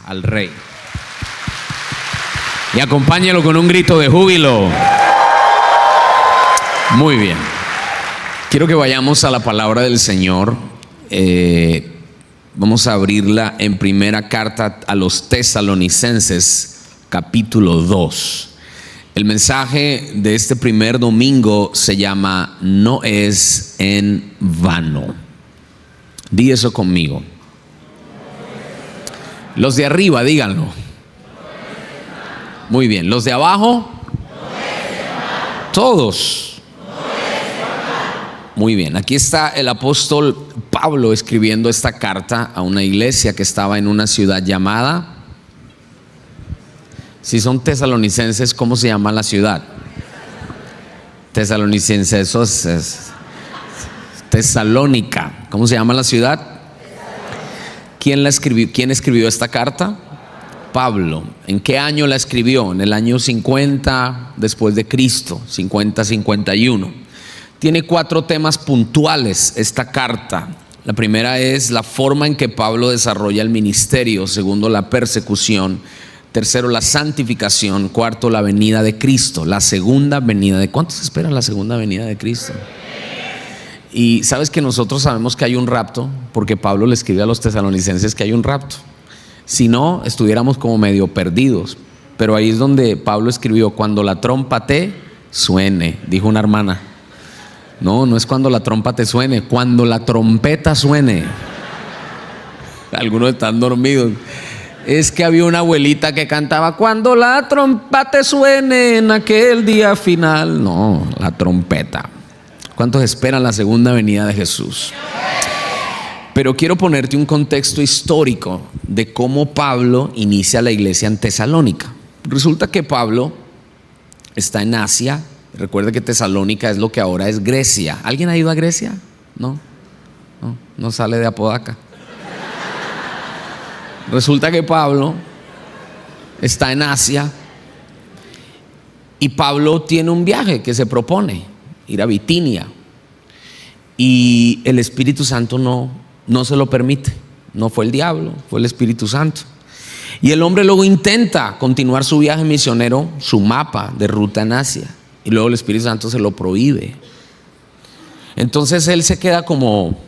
al Rey. Y acompáñalo con un grito de júbilo. Muy bien. Quiero que vayamos a la palabra del Señor. Vamos a abrirla en primera carta a los Tesalonicenses, capítulo 2. El mensaje de este primer domingo se llama No es en vano. Di eso conmigo. Los de arriba, díganlo. Muy bien. Los de abajo. Todos. Muy bien. Aquí está el apóstol Pablo escribiendo esta carta a una iglesia que estaba en una ciudad llamada. Si son tesalonicenses, ¿cómo se llama la ciudad? Tesalonicenses, eso es Tesalónica. ¿Cómo se llama la ciudad? ¿Quién escribió esta carta? Pablo. ¿En qué año la escribió? En el año 50 después de Cristo, 50-51. Tiene 4 temas puntuales esta carta. La primera es la forma en que Pablo desarrolla el ministerio. Segundo, la persecución. Tercero, la santificación. Cuarto, la venida de Cristo. La segunda venida de... ¿Cuántos esperan la segunda venida de Cristo? Y sabes que nosotros sabemos que hay un rapto, porque Pablo le escribe a los tesalonicenses que hay un rapto. Si no, estuviéramos como medio perdidos. Pero ahí es donde Pablo escribió: cuando la trompa te suene, dijo una hermana. No es cuando la trompa te suene, cuando la trompeta suene. Algunos están dormidos. Es que había una abuelita que cantaba: cuando la trompa te suene en aquel día final. No, la trompeta. ¿Cuántos esperan la segunda venida de Jesús? Pero quiero ponerte un contexto histórico de cómo Pablo inicia la iglesia en Tesalónica. Resulta que Pablo está en Asia. Recuerde que Tesalónica es lo que ahora es Grecia. ¿Alguien ha ido a Grecia? No sale de Apodaca. Resulta que Pablo está en Asia y Pablo tiene un viaje que se propone, ir a Bitinia, y el Espíritu Santo no se lo permite. No fue el diablo, fue el Espíritu Santo. Y el hombre luego intenta continuar su viaje misionero, su mapa de ruta en Asia, y luego el Espíritu Santo se lo prohíbe. Entonces él se queda como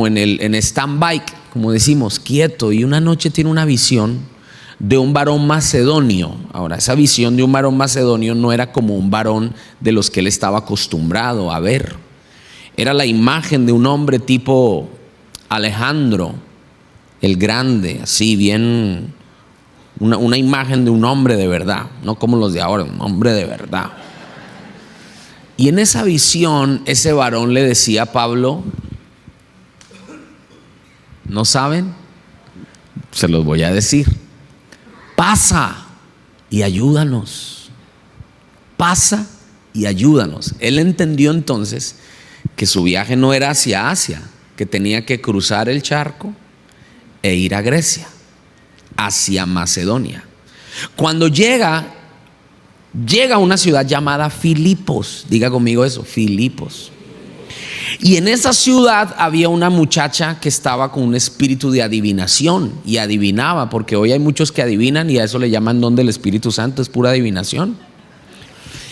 en stand-by, como decimos, quieto, y una noche tiene una visión de un varón macedonio. Ahora, esa visión de un varón macedonio no era como un varón de los que él estaba acostumbrado a ver. Era la imagen de un hombre tipo Alejandro el Grande, así bien, una imagen de un hombre de verdad, no como los de ahora, un hombre de verdad. Y en esa visión, ese varón le decía a Pablo: ¿no saben? Se los voy a decir. Pasa y ayúdanos. Pasa y ayúdanos. Él entendió entonces que su viaje no era hacia Asia, que tenía que cruzar el charco e ir a Grecia, hacia Macedonia. Cuando llega a una ciudad llamada Filipos. Diga conmigo eso, Filipos. Y en esa ciudad había una muchacha que estaba con un espíritu de adivinación y adivinaba, porque hoy hay muchos que adivinan y a eso le llaman don del Espíritu Santo, es pura adivinación.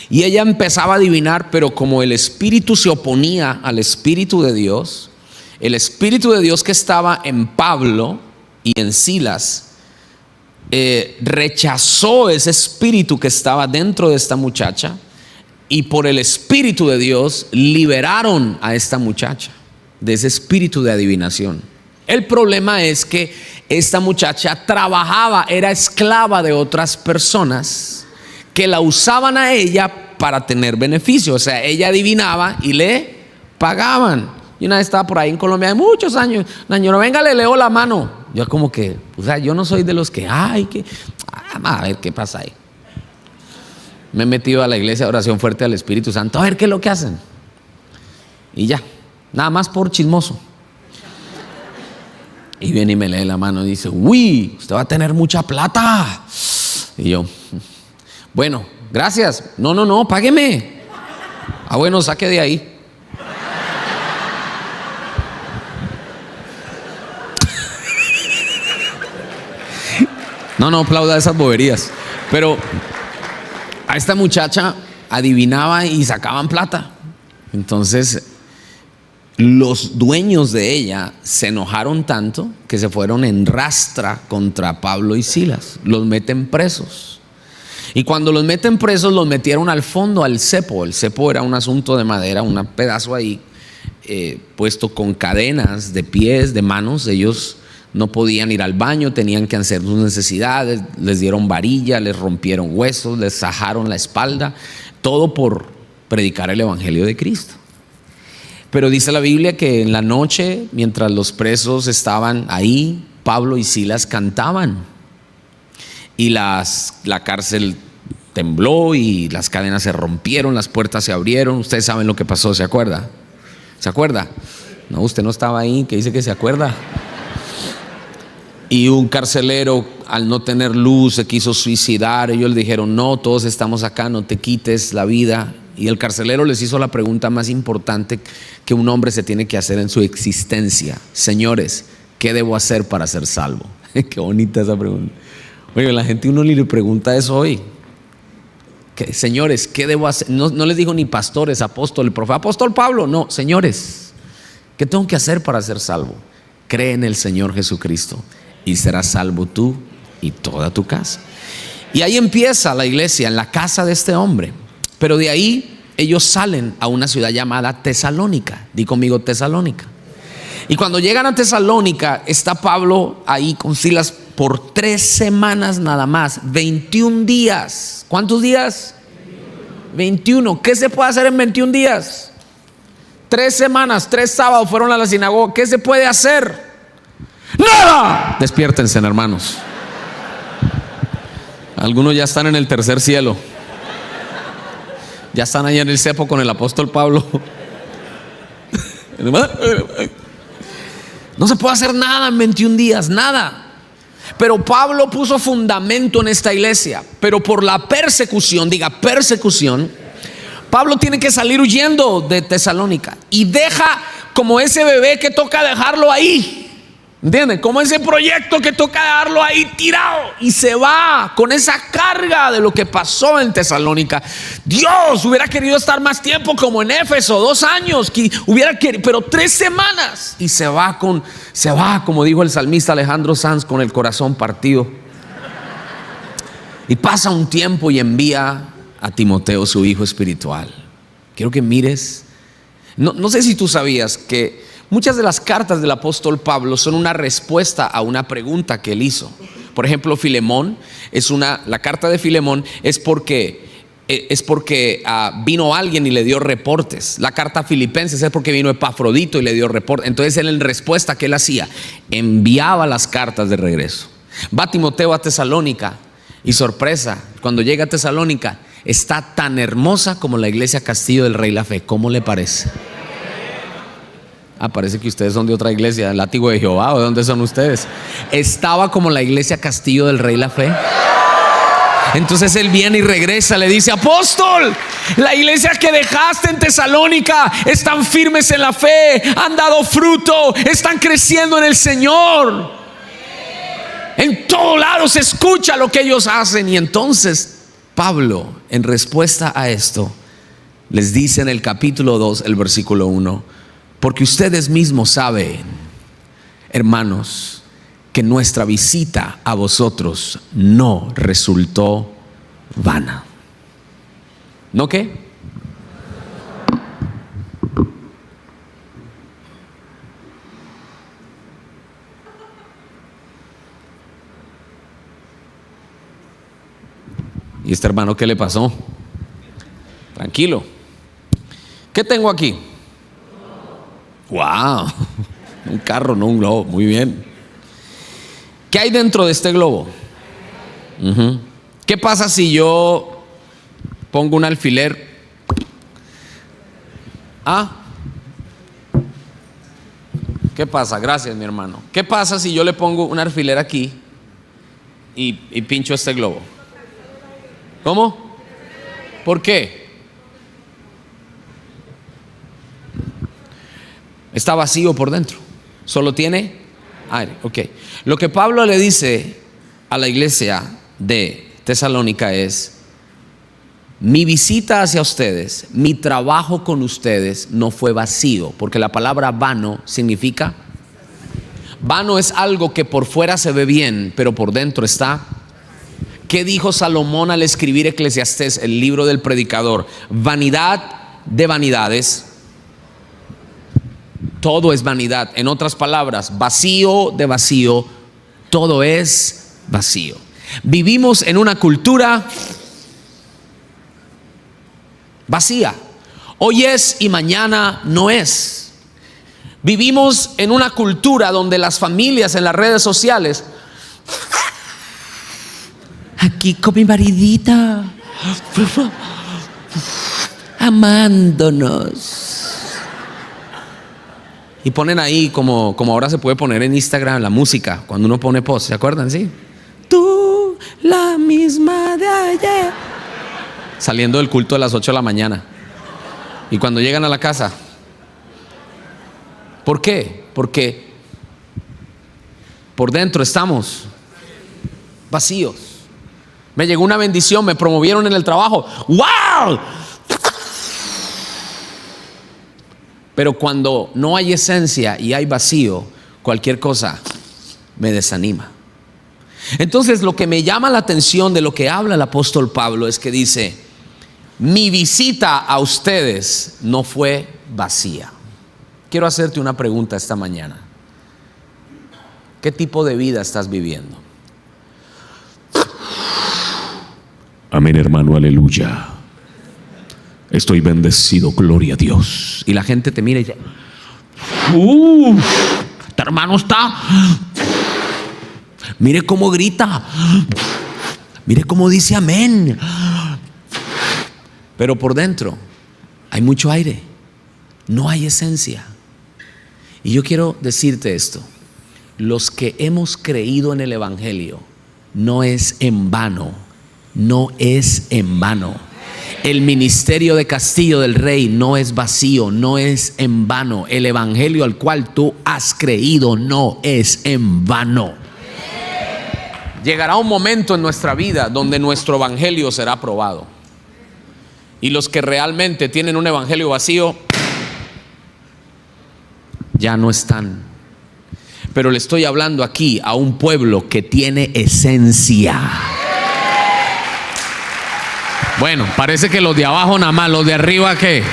Y ella empezaba a adivinar, pero como el espíritu se oponía al Espíritu de Dios, el Espíritu de Dios que estaba en Pablo y en Silas rechazó ese espíritu que estaba dentro de esta muchacha, y por el Espíritu de Dios liberaron a esta muchacha de ese espíritu de adivinación. El problema es que esta muchacha trabajaba, era esclava de otras personas que la usaban a ella para tener beneficio. O sea, ella adivinaba y le pagaban. Y una vez estaba por ahí en Colombia de muchos años, una señora: venga, le leo la mano. Yo como que, o sea, yo no soy de los que, a ver qué pasa ahí. Me he metido a la iglesia de oración fuerte al Espíritu Santo, a ver qué es lo que hacen. Y ya, nada más por chismoso. Y viene y me lee la mano y dice: uy, usted va a tener mucha plata. Y yo: bueno, gracias. No, págueme. Bueno, saque de ahí. No aplauda esas boberías. Pero a esta muchacha adivinaba y sacaban plata. Entonces los dueños de ella se enojaron tanto que se fueron en rastra contra Pablo y Silas. Los meten presos. Y cuando los meten presos, los metieron al fondo, al cepo. El cepo era un asunto de madera, un pedazo ahí puesto con cadenas de pies, de manos. Ellos no podían ir al baño, tenían que hacer sus necesidades. Les dieron varilla, les rompieron huesos, les sajaron la espalda. Todo por predicar el evangelio de Cristo. Pero dice la Biblia que en la noche, mientras los presos estaban ahí, Pablo y Silas cantaban. Y la cárcel tembló y las cadenas se rompieron, las puertas se abrieron. Ustedes saben lo que pasó, ¿se acuerda? ¿Se acuerda? No, usted no estaba ahí, que dice que se acuerda. Y un carcelero, al no tener luz, se quiso suicidar. Ellos le dijeron: no, todos estamos acá, no te quites la vida. Y el carcelero les hizo la pregunta más importante que un hombre se tiene que hacer en su existencia: señores, ¿qué debo hacer para ser salvo? Qué bonita esa pregunta. Oye, la gente, uno le pregunta eso hoy. Señores, ¿qué debo hacer? No les dijo ni pastores, apóstol, profeta, apóstol Pablo. No, señores, ¿qué tengo que hacer para ser salvo? Cree en el Señor Jesucristo y serás salvo tú y toda tu casa. Y ahí empieza la iglesia, en la casa de este hombre. Pero de ahí ellos salen a una ciudad llamada Tesalónica. Di conmigo, Tesalónica. Y cuando llegan a Tesalónica, está Pablo ahí con Silas por 3 semanas nada más, 21 días. ¿Cuántos días? 21. ¿Qué se puede hacer en 21 días? 3 semanas, 3 sábados fueron a la sinagoga. ¿Qué se puede hacer? ¡Nada! Despiértense, hermanos. Algunos ya están en el tercer cielo. Ya están allá en el cepo con el apóstol Pablo. No se puede hacer nada en 21 días, nada. Pero Pablo puso fundamento en esta iglesia. Pero por la persecución, diga persecución, Pablo tiene que salir huyendo de Tesalónica. Y deja como ese bebé que toca dejarlo ahí. ¿Entienden? Como ese proyecto que toca dejarlo ahí tirado. Y se va con esa carga de lo que pasó en Tesalónica. Dios hubiera querido estar más tiempo, como en Éfeso, 2 años, que hubiera querido, pero 3 semanas. Y se va, como dijo el salmista Alejandro Sanz, con el corazón partido. Y pasa un tiempo y envía a Timoteo, su hijo espiritual. Quiero que mires. No sé si tú sabías que muchas de las cartas del apóstol Pablo son una respuesta a una pregunta que él hizo. Por ejemplo, Filemón la carta de Filemón es porque vino alguien y le dio reportes. La carta a Filipenses es porque vino Epafrodito y le dio reportes. Entonces él, en respuesta, ¿qué él hacía? Enviaba las cartas de regreso. Va Timoteo a Tesalónica y, sorpresa, cuando llega a Tesalónica está tan hermosa como la iglesia Castillo del Rey La Fe. ¿Cómo le parece? Parece que ustedes son de otra iglesia, el Látigo de Jehová, ¿o de dónde son ustedes? Estaba como la iglesia Castillo del Rey La Fe. Entonces él viene y regresa, le dice: apóstol, la iglesia que dejaste en Tesalónica están firmes en la fe, han dado fruto, están creciendo en el Señor. En todo lado se escucha lo que ellos hacen. Y entonces Pablo, en respuesta a esto, les dice en el capítulo 2, el versículo 1: porque ustedes mismos saben, hermanos, que nuestra visita a vosotros no resultó vana. ¿No qué? ¿Y este hermano qué le pasó? Tranquilo. ¿Qué tengo aquí? ¡Wow! Un carro, no un globo. Muy bien. ¿Qué hay dentro de este globo? ¿Qué pasa si yo pongo un alfiler? ¿Qué pasa? Gracias, mi hermano. ¿Qué pasa si yo le pongo un alfiler aquí y pincho este globo? ¿Cómo? ¿Por qué? Está vacío por dentro. Solo tiene aire. Ok. Lo que Pablo le dice a la iglesia de Tesalónica es: mi visita hacia ustedes, mi trabajo con ustedes no fue vacío, porque la palabra vano significa, vano es algo que por fuera se ve bien, pero por dentro está. ¿Qué dijo Salomón al escribir Eclesiastés, el libro del predicador? Vanidad de vanidades, todo es vanidad. En otras palabras, vacío de vacío, todo es vacío. Vivimos en una cultura vacía. Hoy es y mañana no es. Vivimos en una cultura donde las familias en las redes sociales, aquí con mi maridita, amándonos, y ponen ahí como ahora se puede poner en Instagram la música cuando uno pone post, ¿se acuerdan? Sí. Tú, la misma de ayer, saliendo del culto a las 8 de la mañana, y cuando llegan a la casa, ¿por qué? Porque por dentro estamos vacíos. Me llegó una bendición, me promovieron en el trabajo, ¡wow! Pero cuando no hay esencia y hay vacío, cualquier cosa me desanima. Entonces, lo que me llama la atención de lo que habla el apóstol Pablo es que dice: mi visita a ustedes no fue vacía. Quiero hacerte una pregunta esta mañana. ¿Qué tipo de vida estás viviendo? Amén, hermano, aleluya. Estoy bendecido, gloria a Dios. Y la gente te mira y dice: este hermano está. mire cómo grita, mire cómo dice amén. Pero por dentro hay mucho aire, no hay esencia. Y yo quiero decirte esto: los que hemos creído en el evangelio, no es en vano, no es en vano. El ministerio de Castillo del Rey no es vacío, no es en vano. El evangelio al cual tú has creído no es en vano. Llegará un momento en nuestra vida donde nuestro evangelio será probado, y los que realmente tienen un evangelio vacío ya no están. Pero le estoy hablando aquí a un pueblo que tiene esencia. Bueno, parece que los de abajo nada más, los de arriba ¿qué?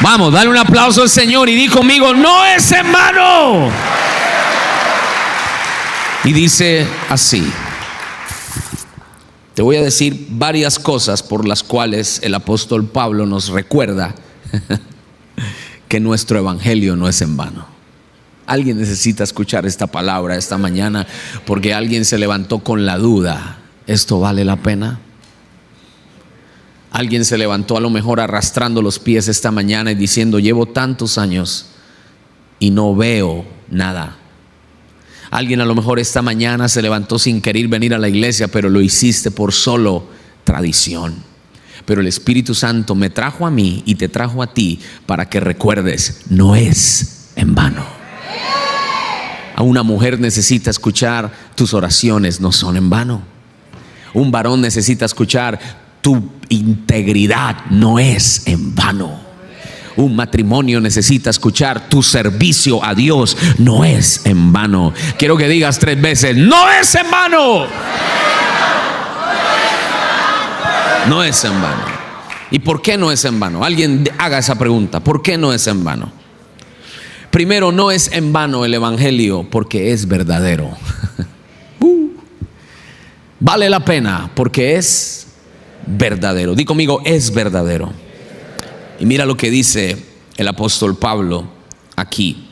Vamos, dale un aplauso al Señor y di conmigo: no es en vano. Y dice así. Te voy a decir varias cosas por las cuales el apóstol Pablo nos recuerda que nuestro evangelio no es en vano. Alguien necesita escuchar esta palabra esta mañana, porque alguien se levantó con la duda: ¿esto vale la pena? Alguien se levantó a lo mejor arrastrando los pies esta mañana y diciendo: llevo tantos años y no veo nada. Alguien a lo mejor esta mañana se levantó sin querer venir a la iglesia, pero lo hiciste por solo tradición. Pero el Espíritu Santo me trajo a mí y te trajo a ti para que recuerdes: no es en vano. A una mujer necesita escuchar: tus oraciones no son en vano. Un varón necesita escuchar: tu integridad no es en vano. Un matrimonio necesita escuchar: tu servicio a Dios no es en vano. Quiero que digas 3 veces: no es en vano. No es en vano. ¿Y por qué no es en vano? Alguien haga esa pregunta: ¿por qué no es en vano? Primero, no es en vano el evangelio porque es verdadero. Vale la pena porque es verdadero. Di conmigo: es verdadero. Y mira lo que dice el apóstol Pablo aquí.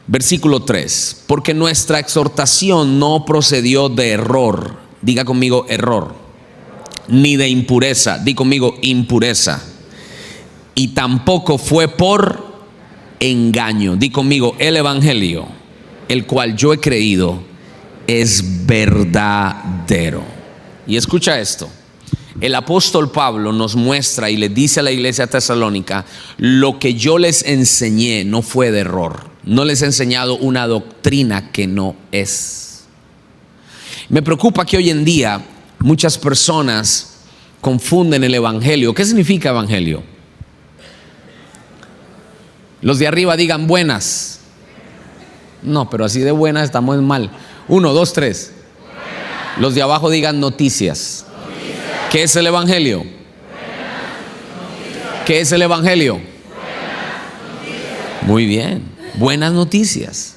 Versículo 3: porque nuestra exhortación no procedió de error. Diga conmigo: error. Ni de impureza. Di conmigo: impureza. Y tampoco fue por engaño. Di conmigo: el evangelio, el cual yo he creído, es verdadero. Y escucha esto: el apóstol Pablo nos muestra y le dice a la iglesia tesalónica: lo que yo les enseñé no fue de error, No les he enseñado una doctrina que no es. Me preocupa que hoy en día muchas personas confunden el evangelio. ¿Qué significa evangelio? Los de arriba digan buenas. No, pero así de buenas estamos mal. 1, 2, 3. Los de abajo digan noticias. ¿Qué es el evangelio? ¿Qué es el evangelio? Muy bien, buenas noticias.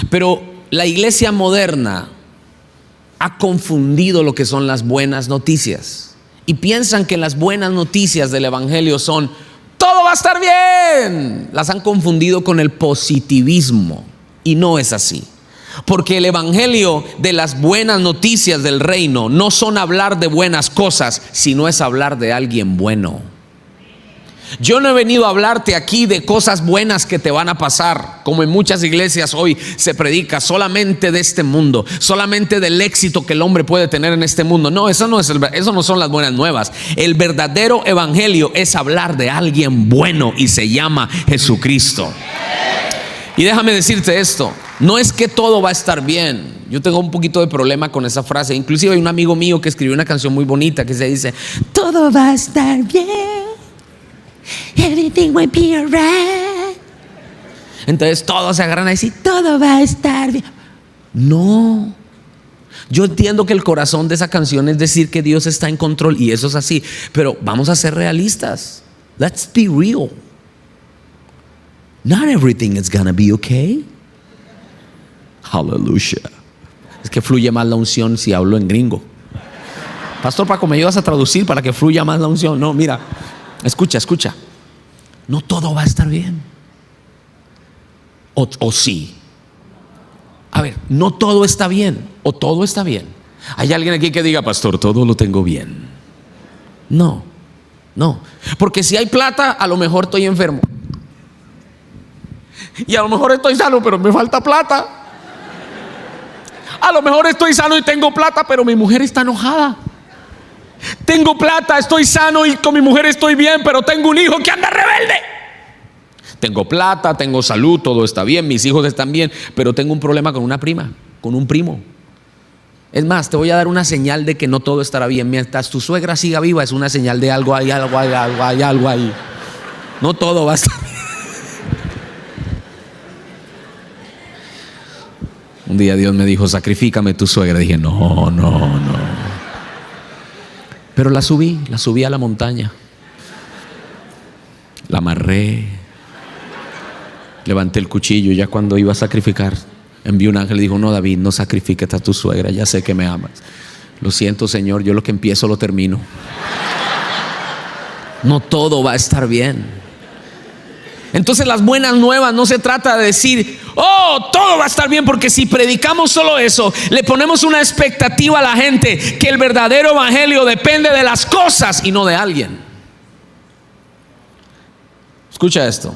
Pero la iglesia moderna ha confundido lo que son las buenas noticias y piensan que las buenas noticias del evangelio son todo va a estar bien. Las han confundido con el positivismo y no es así. Porque el evangelio de las buenas noticias del reino no son hablar de buenas cosas, sino es hablar de alguien bueno. Yo no he venido a hablarte aquí de cosas buenas que te van a pasar, como en muchas iglesias hoy se predica solamente de este mundo, solamente del éxito que el hombre puede tener en este mundo. No, eso no son las buenas nuevas. El verdadero evangelio es hablar de alguien bueno y se llama Jesucristo. Y déjame decirte esto, no es que todo va a estar bien. Yo tengo un poquito de problema con esa frase. Inclusive hay un amigo mío que escribió una canción muy bonita que se dice: todo va a estar bien, everything will be alright. Entonces todos se agarran a decir todo va a estar bien. No, yo entiendo que el corazón de esa canción es decir que Dios está en control, y eso es así, pero vamos a ser realistas. Let's be real. Not everything is gonna be okay. Hallelujah. Es que fluye más la unción si hablo en gringo. Pastor Paco, ¿me ayudas a traducir para que fluya más la unción? No, mira, escucha. No todo va a estar bien. O sí. A ver, no todo está bien o todo está bien. ¿Hay alguien aquí que diga: pastor, todo lo tengo bien? No. Porque si hay plata, a lo mejor estoy enfermo. Y a lo mejor estoy sano, pero me falta plata. A lo mejor estoy sano y tengo plata, pero mi mujer está enojada. Tengo plata, estoy sano y con mi mujer estoy bien, pero tengo un hijo que anda rebelde. Tengo plata, tengo salud, todo está bien, mis hijos están bien, pero tengo un problema con una prima, con un primo. Es más, te voy a dar una señal de que no todo estará bien. Mientras tu suegra siga viva, es una señal de algo ahí. No todo va a estar bien. Un día Dios me dijo: sacrifícame tu suegra. Dije: no. Pero la subí a la montaña. La amarré. Levanté el cuchillo. Ya cuando iba a sacrificar, envió un ángel y dijo: no, David, no sacrifiques a tu suegra. Ya sé que me amas. Lo siento, Señor, yo lo que empiezo lo termino. No todo va a estar bien. Entonces las buenas nuevas no se trata de decir: oh, todo va a estar bien, porque si predicamos solo eso, le ponemos una expectativa a la gente que el verdadero evangelio depende de las cosas y no de alguien. Escucha esto.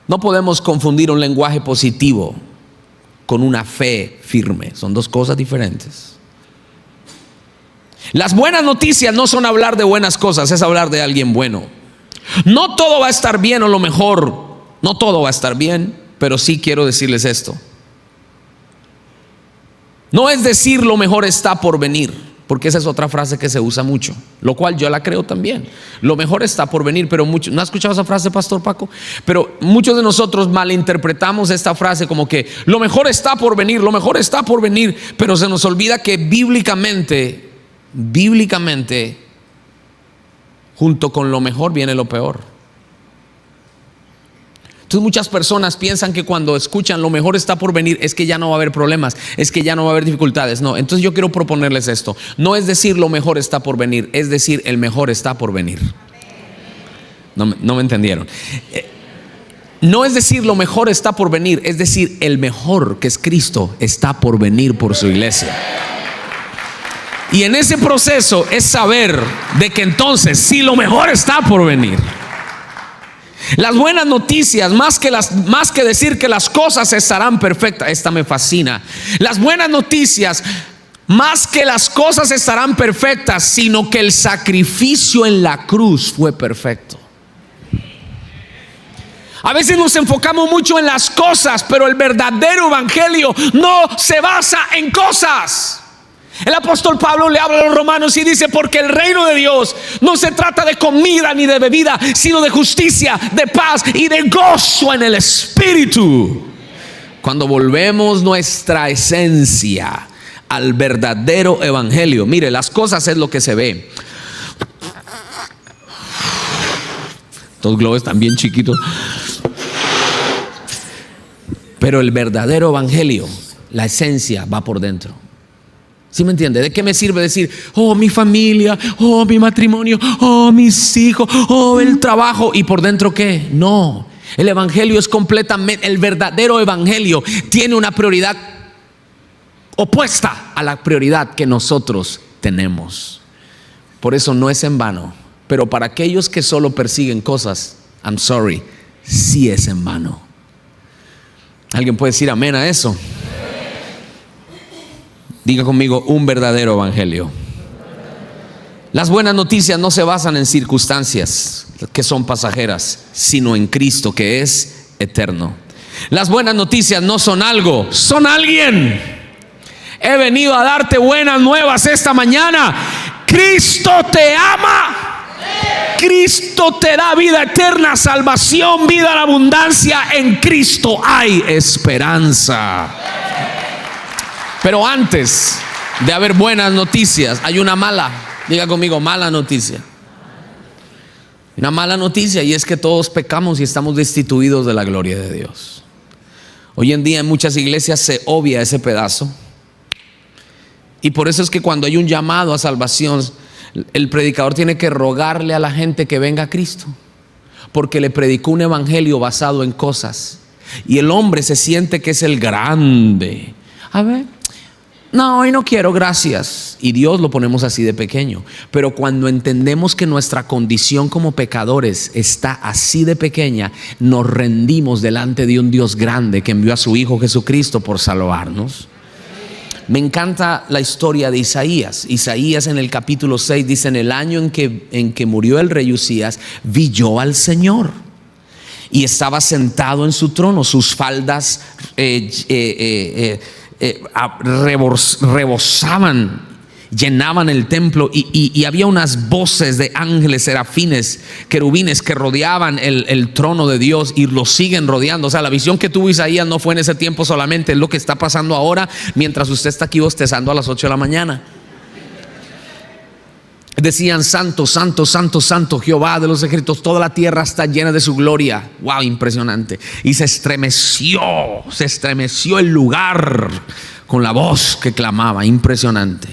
No podemos confundir un lenguaje positivo con una fe firme. Son dos cosas diferentes. Las buenas noticias no son hablar de buenas cosas, es hablar de alguien bueno. No todo va a estar bien, o lo mejor, no todo va a estar bien, pero sí quiero decirles esto. No es decir lo mejor está por venir, porque esa es otra frase que se usa mucho, lo cual yo la creo también. Lo mejor está por venir, pero muchos, ¿no has escuchado esa frase, Pastor Paco? Pero muchos de nosotros malinterpretamos esta frase como que lo mejor está por venir, pero se nos olvida que bíblicamente, junto con lo mejor viene lo peor. Entonces muchas personas piensan que cuando escuchan lo mejor está por venir es que ya no va a haber problemas, es que ya no va a haber dificultades. No, entonces yo quiero proponerles esto. No es decir lo mejor está por venir, es decir el mejor está por venir. No me entendieron. No es decir lo mejor está por venir, es decir el mejor, que es Cristo, está por venir por su iglesia. Y en ese proceso es saber de que entonces sí, lo mejor está por venir. Las buenas noticias, más que decir que las cosas estarán perfectas, esta me fascina. Las buenas noticias, más que las cosas estarán perfectas, sino que el sacrificio en la cruz fue perfecto. A veces nos enfocamos mucho en las cosas, pero el verdadero evangelio no se basa en cosas. El apóstol Pablo le habla a los romanos y dice: porque el reino de Dios no se trata de comida ni de bebida, sino de justicia, de paz y de gozo en el Espíritu. Cuando volvemos nuestra esencia al verdadero evangelio, mire, las cosas es lo que se ve. Estos globos están bien chiquitos. Pero el verdadero evangelio, la esencia va por dentro. ¿Sí me entiende? ¿De qué me sirve decir: oh, mi familia, oh, mi matrimonio, oh, mis hijos, oh, el trabajo? ¿Y por dentro qué? No. El evangelio es completamente, el verdadero evangelio tiene una prioridad opuesta a la prioridad que nosotros tenemos. Por eso no es en vano. Pero para aquellos que solo persiguen cosas, I'm sorry, sí es en vano. ¿Alguien puede decir amén a eso? Diga conmigo: un verdadero evangelio. Las buenas noticias no se basan en circunstancias que son pasajeras, sino en Cristo, que es eterno. Las buenas noticias no son algo, son alguien. He venido a darte buenas nuevas esta mañana. Cristo te ama. Cristo te da vida eterna, salvación, vida en abundancia. En Cristo hay esperanza. Pero antes de haber buenas noticias, hay una mala. Diga conmigo: mala noticia. Una mala noticia, y es que todos pecamos y estamos destituidos de la gloria de Dios. Hoy en día en muchas iglesias se obvia ese pedazo. Y por eso es que cuando hay un llamado a salvación, el predicador tiene que rogarle a la gente que venga a Cristo, porque le predicó un evangelio basado en cosas. Y el hombre se siente que es el grande. A ver, no, hoy no quiero, gracias. Y Dios lo ponemos así de pequeño. Pero cuando entendemos que nuestra condición como pecadores está así de pequeña, nos rendimos delante de un Dios grande que envió a su Hijo Jesucristo por salvarnos. Me encanta la historia de Isaías. Isaías en el capítulo 6 dice: en el año en que murió el rey Usías, vi yo al Señor, y estaba sentado en su trono. Sus faldas rebosaban, llenaban el templo, y había unas voces de ángeles, serafines, querubines que rodeaban el trono de Dios y lo siguen rodeando. O sea, la visión que tuvo Isaías no fue en ese tiempo solamente, es lo que está pasando ahora mientras usted está aquí bostezando a las 8 de la mañana. Decían: santo, santo, santo, santo, Jehová de los ejércitos, toda la tierra está llena de su gloria. Wow, impresionante. Y se estremeció el lugar con la voz que clamaba. Impresionante.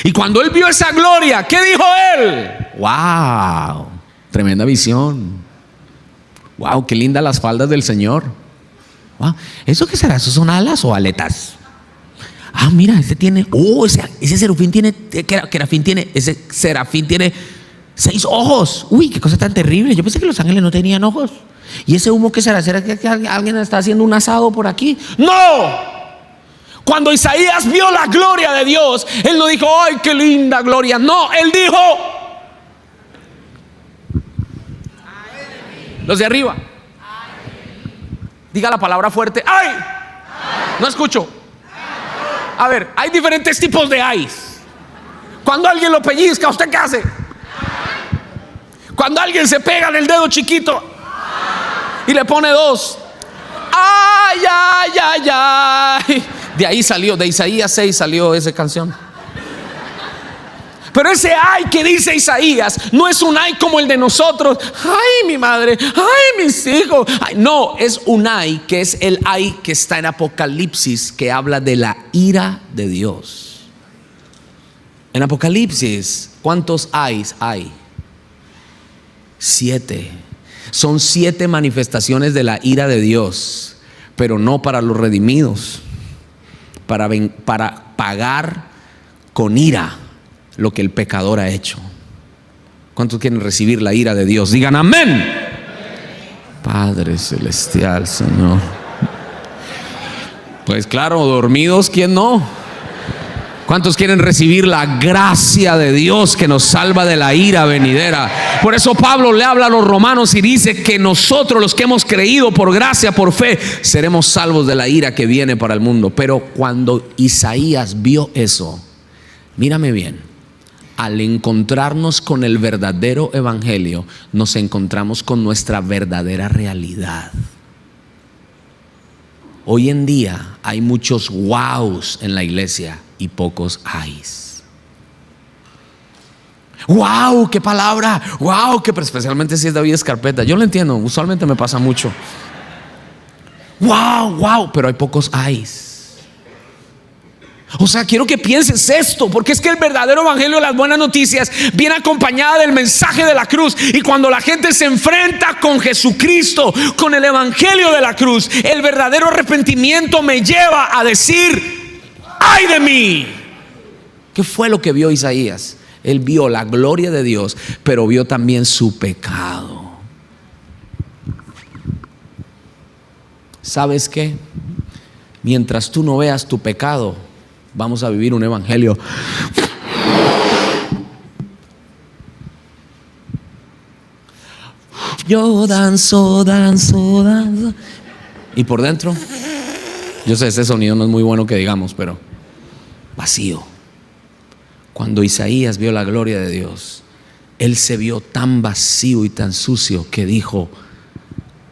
Y cuando él vio esa gloria, ¿qué dijo él? Wow, tremenda visión. Wow, qué lindas las faldas del Señor. Wow, ¿eso qué será? ¿Eso son alas o aletas? Ah, mira, ese tiene, ese serafín tiene, ese serafín tiene 6 ojos. Uy, qué cosa tan terrible. Yo pensé que los ángeles no tenían ojos. ¿Y ese humo qué será? ¿Será que alguien está haciendo un asado por aquí? ¡No! Cuando Isaías vio la gloria de Dios, él no dijo: ¡ay, qué linda gloria! No, él dijo: los de arriba. Diga la palabra fuerte: ¡ay! No escucho. A ver, hay diferentes tipos de ay. Cuando alguien lo pellizca, ¿usted qué hace? Cuando alguien se pega en el dedo chiquito y le pone 2. ¡Ay, ay, ay, ay! De ahí salió, de Isaías 6 salió esa canción. Pero ese ay que dice Isaías no es un ay como el de nosotros. Ay, mi madre, ay, mis hijos. Ay, no, es un ay que es el ay que está en Apocalipsis, que habla de la ira de Dios. En Apocalipsis, ¿cuántos ayes hay? 7. Son 7 manifestaciones de la ira de Dios, pero no para los redimidos, para pagar con ira lo que el pecador ha hecho. ¿Cuántos quieren recibir la ira de Dios? Digan amén. Padre celestial, Señor. Pues claro, dormidos, ¿quién no? ¿Cuántos quieren recibir la gracia de Dios que nos salva de la ira venidera? Por eso Pablo le habla a los romanos y dice que nosotros, los que hemos creído por gracia, por fe, seremos salvos de la ira que viene para el mundo. Pero cuando Isaías vio eso, mírame bien, al encontrarnos con el verdadero evangelio, nos encontramos con nuestra verdadera realidad. Hoy en día hay muchos wows en la iglesia y pocos ayes. Wow, qué palabra, wow, que especialmente si es David Escarpeta. Yo lo entiendo, usualmente me pasa mucho. Wow, pero hay pocos ayes. O sea, quiero que pienses esto, porque es que el verdadero evangelio de las buenas noticias viene acompañada del mensaje de la cruz. Y cuando la gente se enfrenta con Jesucristo, con el evangelio de la cruz, el verdadero arrepentimiento me lleva a decir: ¡ay de mí! ¿Qué fue lo que vio Isaías? Él vio la gloria de Dios, pero vio también su pecado. ¿Sabes qué? Mientras tú no veas tu pecado, vamos a vivir un evangelio. Yo danzo. Y por dentro, yo sé, ese sonido no es muy bueno que digamos, pero vacío. Cuando Isaías vio la gloria de Dios, él se vio tan vacío y tan sucio que dijo: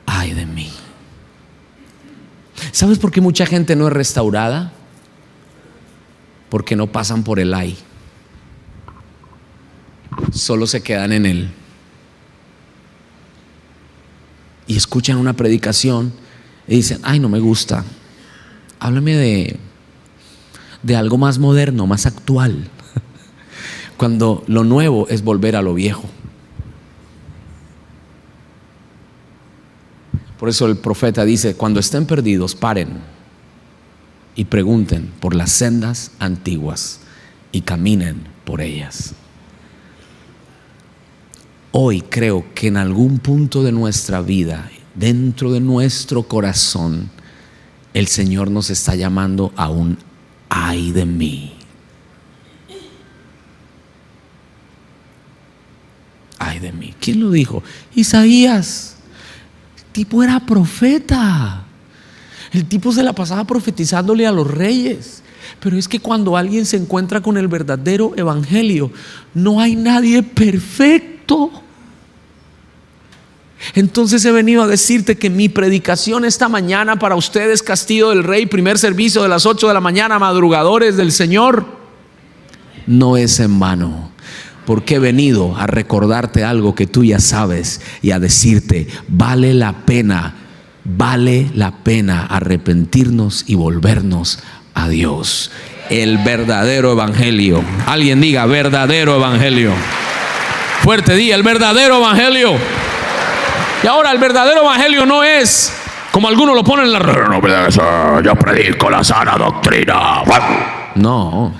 ay de mí. ¿Sabes por qué mucha gente no es restaurada? Porque no pasan por el ay, solo se quedan en él. Y escuchan una predicación y dicen: ay, no me gusta, háblame de algo más moderno, más actual. Cuando lo nuevo es volver a lo viejo. Por eso el profeta dice: cuando estén perdidos, paren y pregunten por las sendas antiguas y caminen por ellas. Hoy creo que en algún punto de nuestra vida, dentro de nuestro corazón, el Señor nos está llamando a un ay de mí. Ay de mí. ¿Quién lo dijo? Isaías. El tipo era profeta. El tipo se la pasaba profetizándole a los reyes. Pero es que cuando alguien se encuentra con el verdadero evangelio, no hay nadie perfecto. Entonces he venido a decirte que mi predicación esta mañana para ustedes, Castillo del Rey, primer servicio de las 8 de la mañana, madrugadores del Señor, no es en vano. Porque he venido a recordarte algo que tú ya sabes y a decirte: vale la pena arrepentirnos y volvernos a Dios. El verdadero evangelio. Alguien diga: verdadero evangelio. Fuerte, diga: el verdadero evangelio. Y ahora, el verdadero evangelio no es como algunos lo ponen en la radio: yo predico la sana doctrina. No,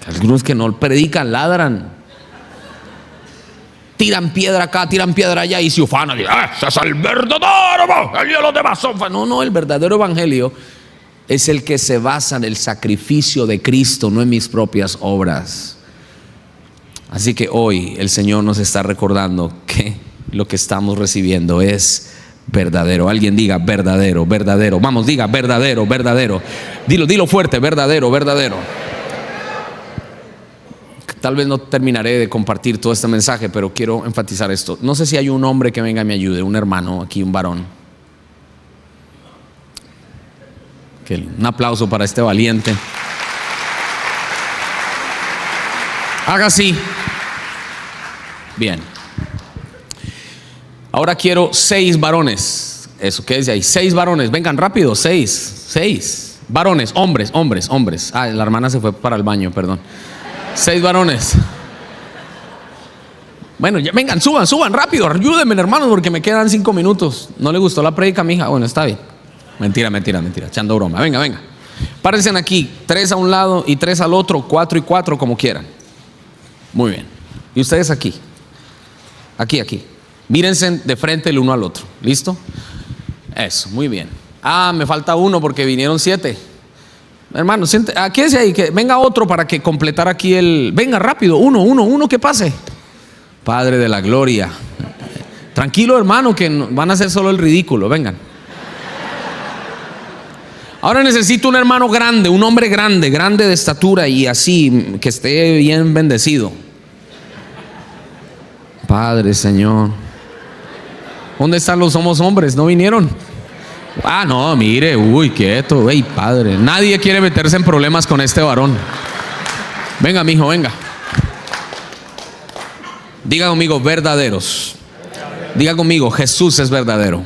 algunos que no predican ladran. Tiran piedra acá, tiran piedra allá y se ufanan. ¡Ese es el verdadero! Los demás son... No, el verdadero evangelio es el que se basa en el sacrificio de Cristo, no en mis propias obras. Así que hoy el Señor nos está recordando que lo que estamos recibiendo es verdadero. Alguien diga: verdadero, verdadero. Vamos, diga: verdadero, verdadero. Dilo fuerte: verdadero, verdadero. Tal vez no terminaré de compartir todo este mensaje, pero quiero enfatizar esto. No sé si hay un hombre que venga y me ayude, un hermano aquí, un varón. Un aplauso para este valiente. Haga así. Bien. Ahora quiero 6 varones. Eso, quédese ahí. 6 varones, vengan rápido. 6 varones, hombres. Ah, la hermana se fue para el baño, perdón. 6 varones. Bueno, ya vengan, suban rápido, ayúdenme, hermanos, porque me quedan 5 minutos. ¿No le gustó la prédica, mija? Bueno, está bien. Mentira, echando broma. Venga. Párense aquí, 3 a un lado y 3 al otro, 4 y 4, como quieran. Muy bien. Y ustedes aquí. Mírense de frente el uno al otro. ¿Listo? Eso, muy bien. Me falta uno porque vinieron 7. Hermano, quédese ahí, que venga otro para que completar aquí venga rápido, uno que pase. Padre de la gloria. Tranquilo, hermano, que van a hacer solo el ridículo, vengan. Ahora necesito un hermano grande, un hombre grande de estatura y así, que esté bien bendecido. Padre, Señor. ¿Dónde están los somos hombres? ¿No vinieron? Ah, no, mire, quieto, Padre. Nadie quiere meterse en problemas con este varón. Venga, mijo, venga. Diga conmigo, verdaderos. Diga conmigo, Jesús es verdadero.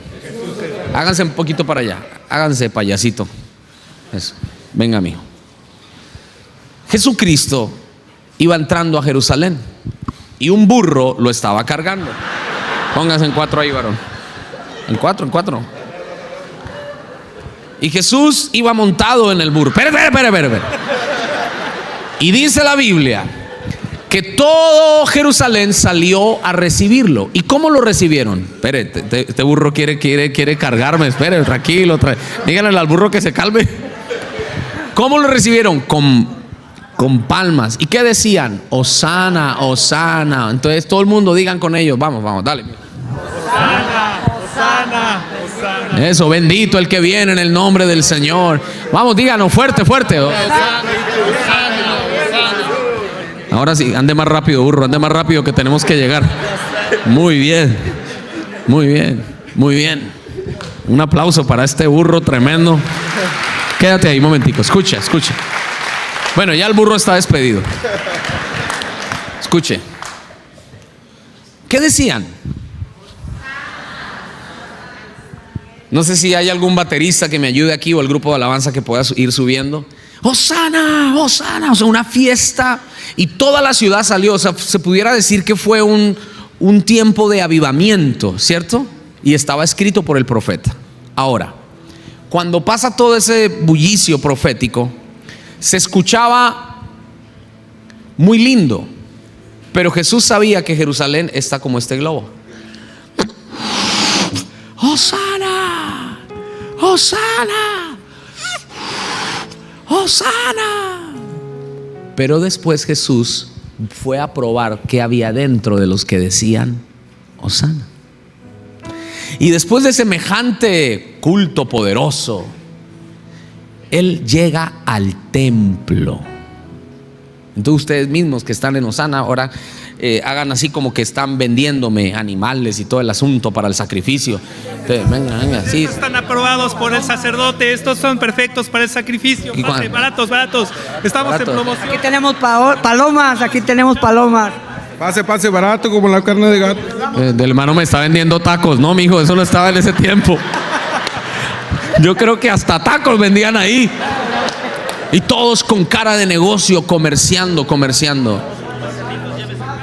Háganse un poquito para allá. Háganse payasito. Eso. Venga, mijo. Jesucristo iba entrando a Jerusalén y un burro lo estaba cargando. Pónganse en 4 ahí, varón. En 4. Y Jesús iba montado en el burro. Espera. Y dice la Biblia que todo Jerusalén salió a recibirlo. ¿Y cómo lo recibieron? Espere, este burro quiere cargarme. Espere, tranquilo. Díganle al burro que se calme. ¿Cómo lo recibieron? Con palmas. ¿Y qué decían? Hosana, Hosana. Entonces todo el mundo digan con ellos. Vamos, dale. Hosana, Hosana, Hosana. Eso, bendito el que viene en el nombre del Señor. Vamos, díganos fuerte. Ahora sí, ande más rápido, burro, ande más rápido que tenemos que llegar. Muy bien. Un aplauso para este burro tremendo. Quédate ahí un momentico, escucha. Bueno, ya el burro está despedido. Escuche. ¿Qué decían? No sé si hay algún baterista que me ayude aquí o el grupo de alabanza que pueda ir subiendo. Hosana, Hosana, o sea, una fiesta y toda la ciudad salió. O sea, se pudiera decir que fue un tiempo de avivamiento, ¿cierto? Y estaba escrito por el profeta. Ahora, cuando pasa todo ese bullicio profético, se escuchaba muy lindo, pero Jesús sabía que Jerusalén está como este globo. Hosana, Hosana, Hosana. Pero después Jesús fue a probar qué había dentro de los que decían Hosana. Y después de semejante culto poderoso, Él llega al templo. Entonces ustedes mismos que están en Hosana ahora hagan así como que están vendiéndome animales y todo el asunto para el sacrificio. Entonces, venga, sí. Estos están aprobados por el sacerdote. Estos son perfectos para el sacrificio. Baratos. Estamos en promoción. Aquí tenemos palomas. Pase, barato como la carne de gato. Del hermano me está vendiendo tacos. No, mijo, eso no estaba en ese tiempo. Yo creo que hasta tacos vendían ahí. Y todos con cara de negocio, comerciando.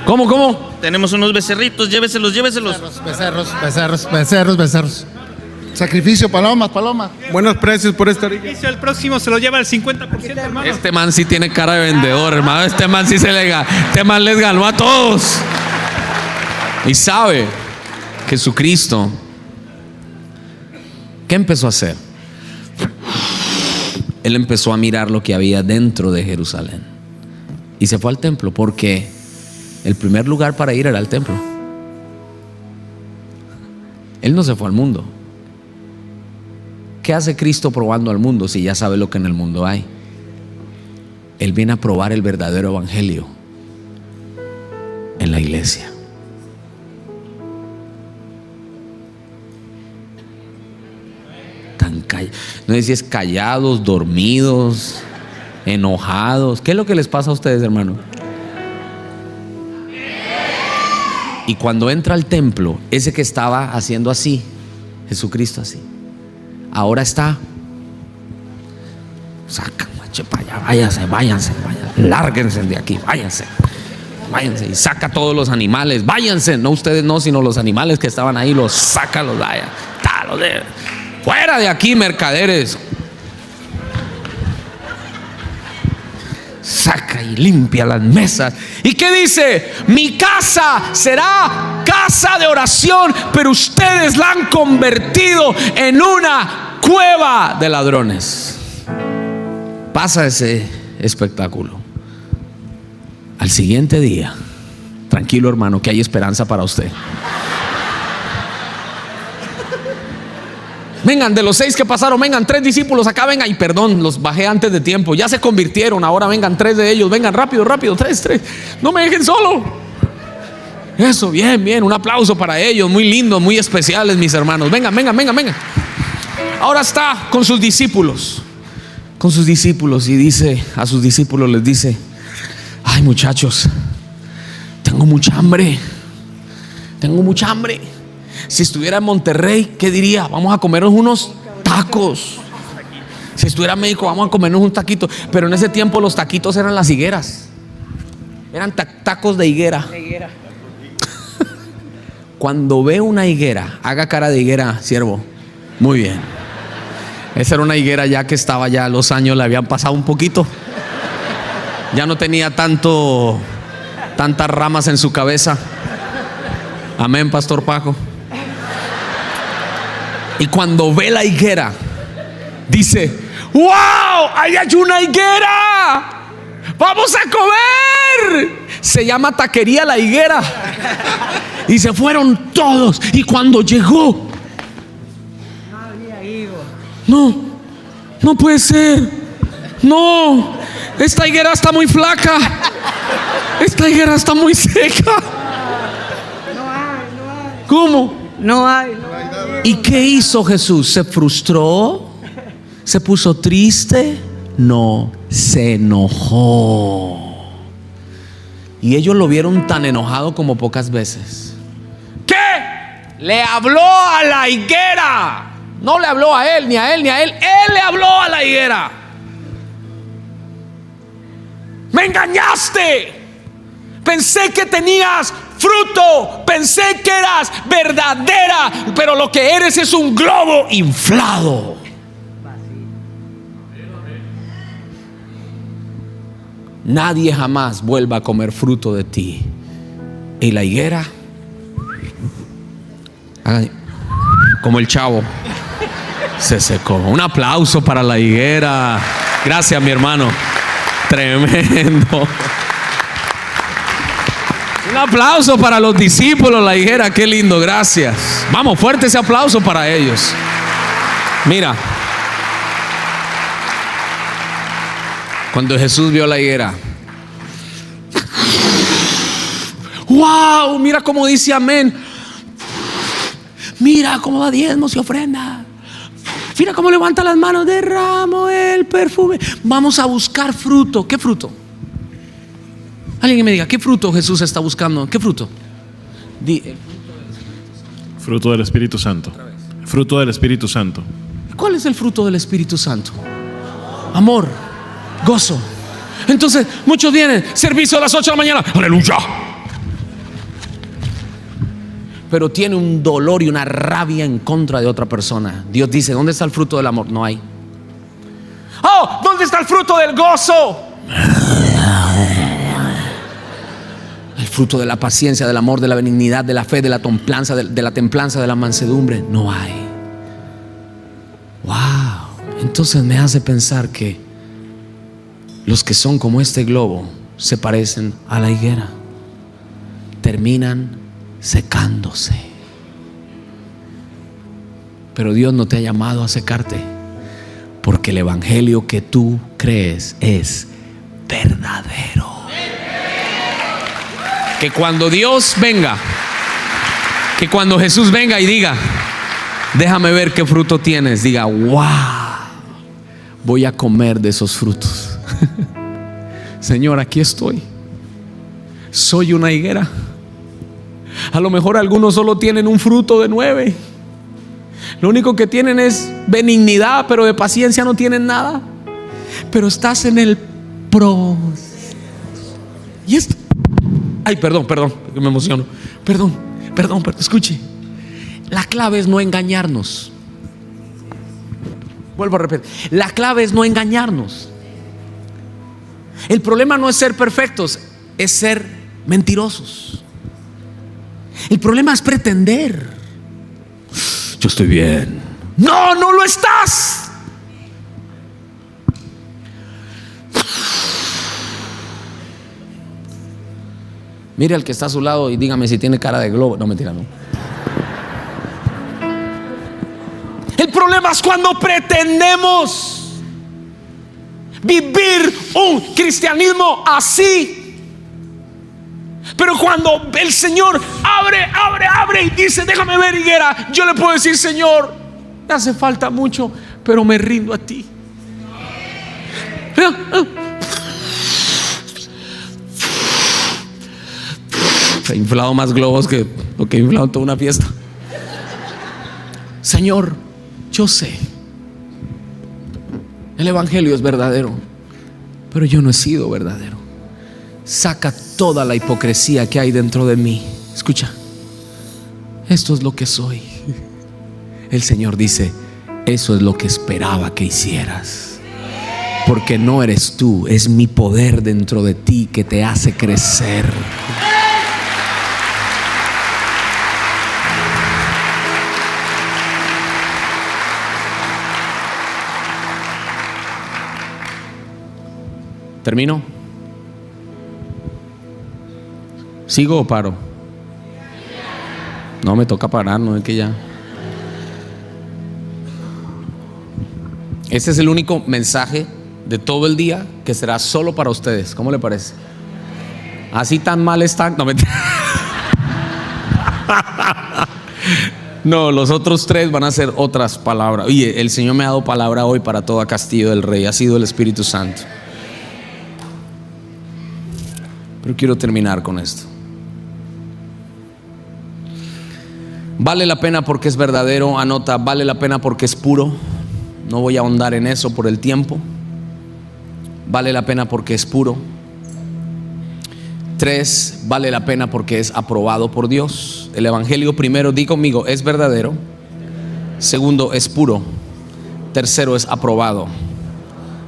¿Cómo? Tenemos unos becerritos, lléveselos. Becerros. Sacrificio, palomas. Buenos precios por esta orilla. El próximo se lo lleva al 50%, hermano. Este man sí tiene cara de vendedor, hermano. Este man les ganó a todos. Y sabe, Jesucristo, ¿qué empezó a hacer? Él empezó a mirar lo que había dentro de Jerusalén y se fue al templo, porque el primer lugar para ir era el templo. Él no se fue al mundo. ¿Qué hace Cristo probando al mundo si ya sabe lo que en el mundo hay? Él viene a probar el verdadero evangelio en la iglesia. No sé si es callados, dormidos, enojados. ¿Qué es lo que les pasa a ustedes, hermano? Y cuando entra al templo, ese que estaba haciendo así, Jesucristo así, ahora está, sacan, macho, para allá, váyanse, lárguense de aquí, váyanse y saca todos los animales, váyanse, no ustedes no, sino los animales que estaban ahí, los saca, los vaya, fuera de aquí, mercaderes. Saca y limpia las mesas. ¿Y qué dice? Mi casa será casa de oración, pero ustedes la han convertido en una cueva de ladrones. pasa ese espectáculo. Al siguiente día, tranquilo hermano, que hay esperanza para usted. Vengan, de los 6 que pasaron, vengan 3 discípulos acá, vengan. Y perdón, los bajé antes de tiempo. Ya se convirtieron, ahora vengan 3 de ellos. Vengan rápido, 3. No me dejen solo. Eso, bien, un aplauso para ellos. Muy lindos, muy especiales, mis hermanos. Vengan. Ahora está con sus discípulos. Y dice a sus discípulos, les dice: ay muchachos, tengo mucha hambre. Si estuviera en Monterrey, ¿qué diría? Vamos a comernos unos tacos. Si estuviera en México, vamos a comernos un taquito. Pero en ese tiempo los taquitos eran las higueras. Eran tacos de higuera. Cuando ve una higuera, haga cara de higuera, siervo. Muy bien. Esa era una higuera ya que estaba, ya los años le habían pasado un poquito. Ya no tenía tantas ramas en su cabeza. Amén, Pastor Paco. Y cuando ve la higuera, dice: ¡wow! ¡Ahí hay una higuera! ¡Vamos a comer! Se llama Taquería La Higuera. Y se fueron todos. Y cuando llegó, no puede ser. No, esta higuera está muy flaca. Esta higuera está muy seca. ¿Cómo? No hay. ¿Y qué hizo Jesús? ¿Se frustró? ¿Se puso triste? No, se enojó. Y ellos lo vieron tan enojado como pocas veces. ¿Qué? Le habló a la higuera. No le habló a él, ni a él. Él le habló a la higuera. Me engañaste. Pensé que tenías fruto, pensé que eras verdadera, pero lo que eres es un globo inflado. Nadie jamás vuelva a comer fruto de ti. Y la higuera, como el chavo, se secó. Un aplauso para la higuera. Gracias, mi hermano. Tremendo. Un aplauso para los discípulos, la higuera, qué lindo, gracias. Vamos, fuerte ese aplauso para ellos. Mira, cuando Jesús vio la higuera, wow, mira cómo dice amén. Mira cómo da diezmos y ofrenda. Mira cómo levanta las manos, derramo el perfume. Vamos a buscar fruto. ¿Qué fruto? Alguien que me diga, ¿qué fruto Jesús está buscando? ¿Qué fruto? Fruto del Espíritu Santo. Fruto del Espíritu Santo. ¿Cuál es el fruto del Espíritu Santo? Amor, gozo. Entonces muchos vienen, servicio a las 8 de la mañana, aleluya, pero tiene un dolor y una rabia en contra de otra persona. Dios dice: ¿dónde está el fruto del amor? No hay. Oh, ¿dónde está el fruto del gozo? El fruto de la paciencia, del amor, de la benignidad, de la fe, de la templanza, de la mansedumbre. No hay. Wow. Entonces me hace pensar que los que son como este globo se parecen a la higuera. Terminan secándose. Pero Dios no te ha llamado a secarte, porque el evangelio que tú crees es verdadero. Que cuando Dios venga, que cuando Jesús venga y diga: déjame ver qué fruto tienes, diga: wow, voy a comer de esos frutos. Señor, aquí estoy. Soy una higuera. A lo mejor algunos solo tienen un fruto de 9. Lo único que tienen es benignidad, pero de paciencia no tienen nada. Pero estás en el proceso. Y esto, ay, perdón, que me emociono. Perdón, escuche. La clave es no engañarnos. Vuelvo a repetir, la clave es no engañarnos. El problema no es ser perfectos, es ser mentirosos. El problema es pretender. Yo estoy bien. No, no lo estás. Mire al que está a su lado y dígame si tiene cara de globo. No, mentira, no. El problema es cuando pretendemos vivir un cristianismo así. Pero cuando el Señor abre y dice, déjame ver, higuera, yo le puedo decir, Señor, me hace falta mucho, pero me rindo a ti. He inflado más globos que lo que he inflado en toda una fiesta. Señor, yo sé, el evangelio es verdadero, pero yo no he sido verdadero. Saca toda la hipocresía que hay dentro de mí. Escucha, esto es lo que soy. El Señor dice, eso es lo que esperaba que hicieras, porque no eres tú, es mi poder dentro de ti que te hace crecer. ¿Termino? ¿Sigo o paro? No, me toca parar, no es que ya. Este es el único mensaje de todo el día que será solo para ustedes. ¿Cómo le parece? Así tan mal están. No, no, los otros 3 van a ser otras palabras. Oye, el Señor me ha dado palabra hoy para toda Castillo del Rey. Ha sido el Espíritu Santo. Pero quiero terminar con esto. Vale la pena porque es verdadero. Anota, vale la pena porque es puro. No voy a ahondar en eso por el tiempo. Vale la pena porque es puro. 3, vale la pena porque es aprobado por Dios. El evangelio, primero, di conmigo, es verdadero. Segundo, es puro. Tercero, es aprobado.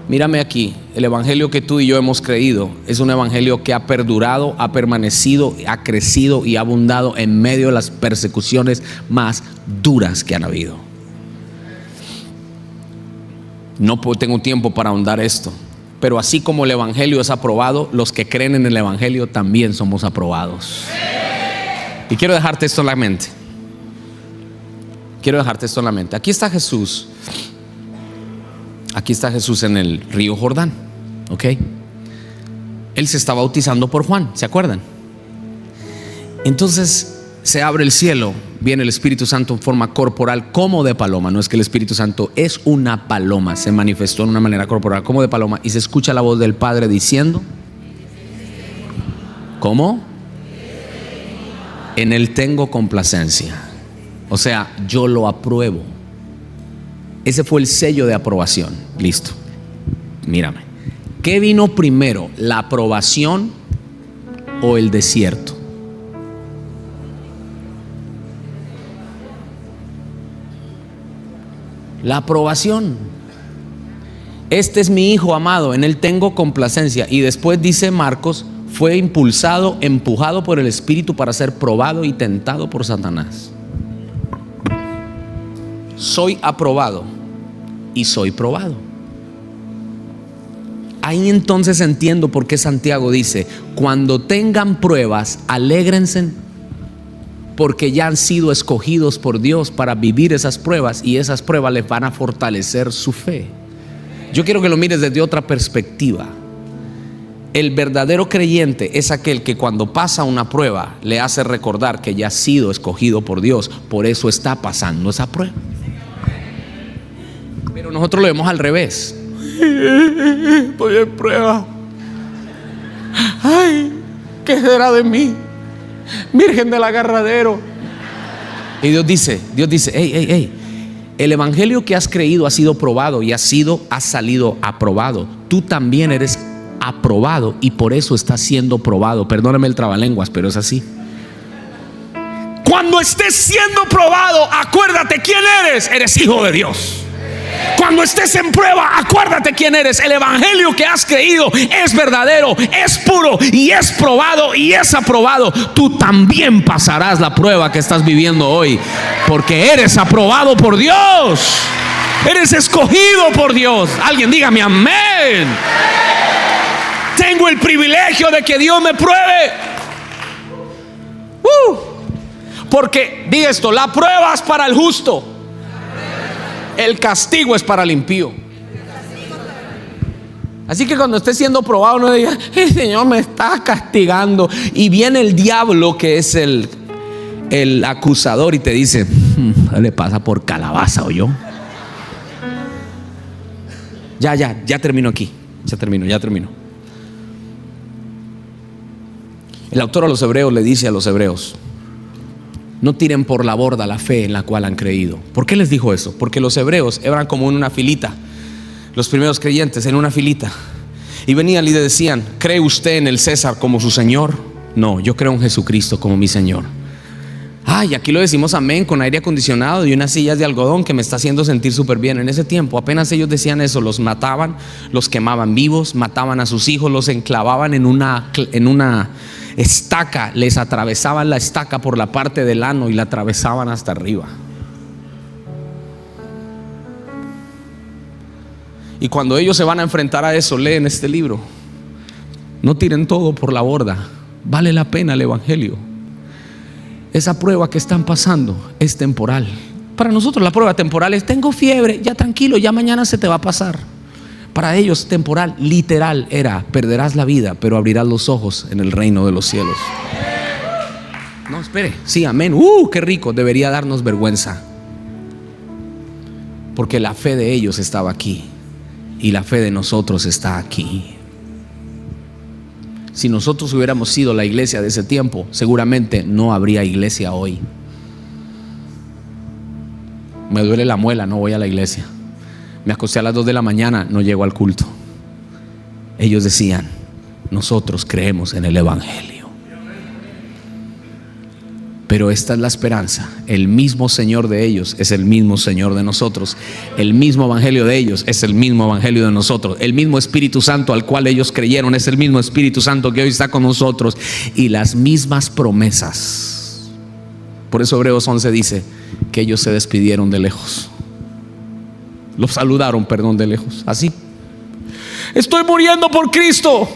Mírame aquí, el evangelio que tú y yo hemos creído es un evangelio que ha perdurado, ha permanecido, ha crecido y ha abundado en medio de las persecuciones más duras que han habido. No tengo tiempo para ahondar esto, pero así como el evangelio es aprobado, los que creen en el evangelio también somos aprobados. Y quiero dejarte esto en la mente. Aquí está Jesús. Aquí está Jesús en el río Jordán, ¿ok? Él se está bautizando por Juan, ¿se acuerdan? Entonces se abre el cielo, viene el Espíritu Santo en forma corporal como de paloma. No es que el Espíritu Santo es una paloma, se manifestó en una manera corporal como de paloma. Y se escucha la voz del Padre diciendo, ¿cómo? En Él tengo complacencia. O sea, yo lo apruebo. Ese fue el sello de aprobación. Listo. Mírame. ¿Qué vino primero, la aprobación o el desierto? La aprobación. Este es mi hijo amado, en él tengo complacencia. Y después dice Marcos, fue impulsado, empujado por el Espíritu para ser probado y tentado por Satanás. Soy aprobado y soy probado. Ahí entonces entiendo por qué Santiago dice, cuando tengan pruebas, alégrense, porque ya han sido escogidos por Dios para vivir esas pruebas, y esas pruebas les van a fortalecer su fe. Yo quiero que lo mires desde otra perspectiva. El verdadero creyente es aquel que cuando pasa una prueba le hace recordar que ya ha sido escogido por Dios, por eso está pasando esa prueba. Pero nosotros lo vemos al revés. Estoy en prueba. Ay, ¿qué será de mí? Virgen del agarradero. Y Dios dice, hey, el evangelio que has creído ha sido probado y ha salido aprobado. Tú también eres aprobado y por eso estás siendo probado. Perdóname el trabalenguas, pero es así. Cuando estés siendo probado, acuérdate quién eres. Eres hijo de Dios. Cuando estés en prueba, acuérdate quién eres. El evangelio que has creído es verdadero, es puro y es probado y es aprobado. Tú también pasarás la prueba que estás viviendo hoy, porque eres aprobado por Dios. Eres escogido por Dios. Alguien dígame amén. Tengo el privilegio de que Dios me pruebe. Porque, diga esto, la prueba es para el justo, el castigo es para el impío. Así que cuando esté siendo probado, no diga: el Señor me está castigando. Y viene el diablo, que es el acusador, y te dice: le pasa por calabaza, ¿o yo? Ya termino aquí. Ya termino. El autor a los hebreos le dice a los hebreos: no tiren por la borda la fe en la cual han creído. ¿Por qué les dijo eso? Porque los hebreos eran como en una filita, los primeros creyentes en una filita, y venían y le decían: ¿cree usted en el César como su Señor? No, yo creo en Jesucristo como mi Señor. Y aquí lo decimos amén con aire acondicionado y unas sillas de algodón que me está haciendo sentir súper bien. En ese tiempo apenas ellos decían eso, los mataban, los quemaban vivos, mataban a sus hijos, los enclavaban en una estaca, les atravesaban la estaca por la parte del ano y la atravesaban hasta arriba. Y cuando ellos se van a enfrentar a eso, leen este libro: no tiren todo por la borda, vale la pena el evangelio. Esa prueba que están pasando es temporal. Para nosotros la prueba temporal es: tengo fiebre, ya tranquilo, ya mañana se te va a pasar. Para ellos temporal, literal, era: perderás la vida, pero abrirás los ojos en el reino de los cielos. No, espere, sí, amén. Qué rico, debería darnos vergüenza, porque la fe de ellos estaba aquí y la fe de nosotros está aquí. Si nosotros hubiéramos sido la iglesia de ese tiempo, seguramente no habría iglesia hoy. Me duele la muela, no voy a la iglesia. Me acosté a las 2 de la mañana, no llego al culto. Ellos decían: nosotros creemos en el evangelio. Pero esta es la esperanza. El mismo Señor de ellos es el mismo Señor de nosotros. El mismo evangelio de ellos es el mismo evangelio de nosotros. El mismo Espíritu Santo al cual ellos creyeron es el mismo Espíritu Santo que hoy está con nosotros. Y las mismas promesas. Por eso Hebreos 11 dice que ellos se despidieron de lejos. Los saludaron, de lejos. Así: estoy muriendo por Cristo.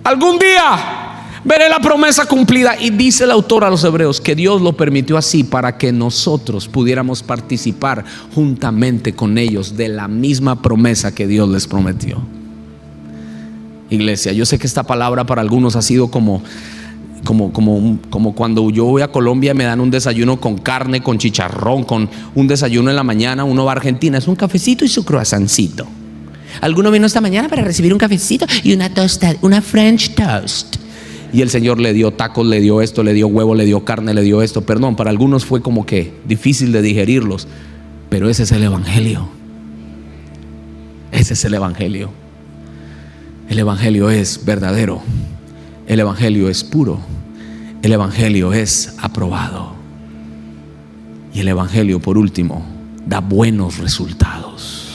Algún día veré la promesa cumplida. Y dice el autor a los hebreos que Dios lo permitió así para que nosotros pudiéramos participar juntamente con ellos de la misma promesa que Dios les prometió. Iglesia, yo sé que esta palabra para algunos ha sido como cuando yo voy a Colombia, me dan un desayuno con carne, con chicharrón, con un desayuno en la mañana. Uno va a Argentina, es un cafecito y su croissancito. Alguno vino esta mañana para recibir un cafecito y una tostada, una French toast. Y el Señor le dio tacos, le dio esto, le dio huevo, le dio carne, le dio esto. Perdón, para algunos fue como que difícil de digerirlos, pero ese es el evangelio. Ese es el evangelio. El evangelio es verdadero. El evangelio es puro. El evangelio es aprobado. Y el evangelio, por último, da buenos resultados.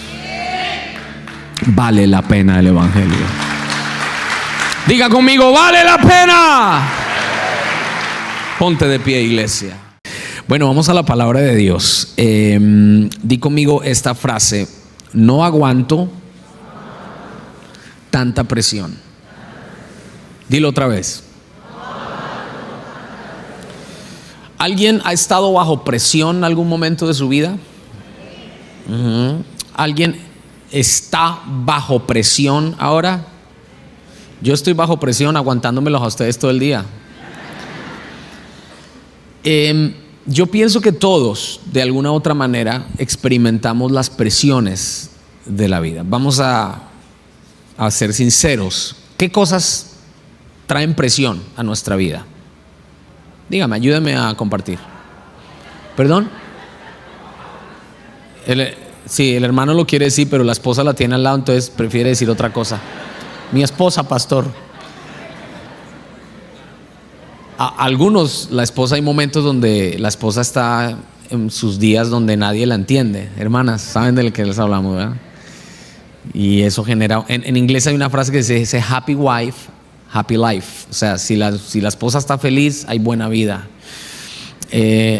Vale la pena el evangelio. Diga conmigo: vale la pena. Ponte de pie, iglesia. Bueno, vamos a la palabra de Dios. Di conmigo esta frase: no aguanto tanta presión. Dilo otra vez. ¿Alguien ha estado bajo presión en algún momento de su vida? ¿Alguien está bajo presión ahora? Yo estoy bajo presión aguantándomelos a ustedes todo el día. Yo pienso que todos, de alguna u otra manera, experimentamos las presiones de la vida. Vamos a ser sinceros. ¿Qué cosas traen presión a nuestra vida? Dígame, ayúdeme a compartir. ¿Perdón? Sí, el hermano lo quiere decir, pero la esposa la tiene al lado, entonces prefiere decir otra cosa. Mi esposa, pastor. A algunos, la esposa, hay momentos donde la esposa está en sus días donde nadie la entiende. Hermanas, saben de lo que les hablamos, ¿verdad? Y eso genera, en inglés hay una frase que se dice happy wife, happy life. O sea, si la esposa está feliz, hay buena vida.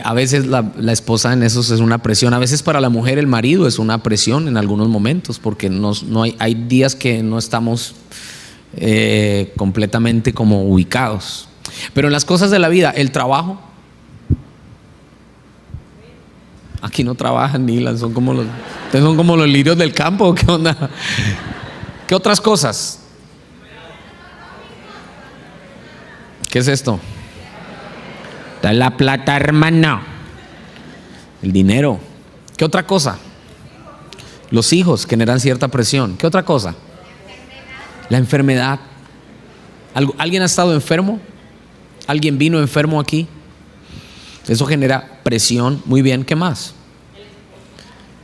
A veces la esposa en eso es una presión. A veces para la mujer el marido es una presión en algunos momentos, porque hay días que no estamos completamente como ubicados. Pero en las cosas de la vida, el trabajo, Aquí no trabajan ni son como los lirios del campo. ¿Qué onda? ¿Qué otras cosas? ¿Qué es esto? Da la plata, hermano. El dinero. ¿Qué otra cosa? Los hijos generan cierta presión. ¿Qué otra cosa? La enfermedad. ¿Alguien ha estado enfermo? ¿Alguien vino enfermo aquí? Eso genera presión. Muy bien, ¿qué más?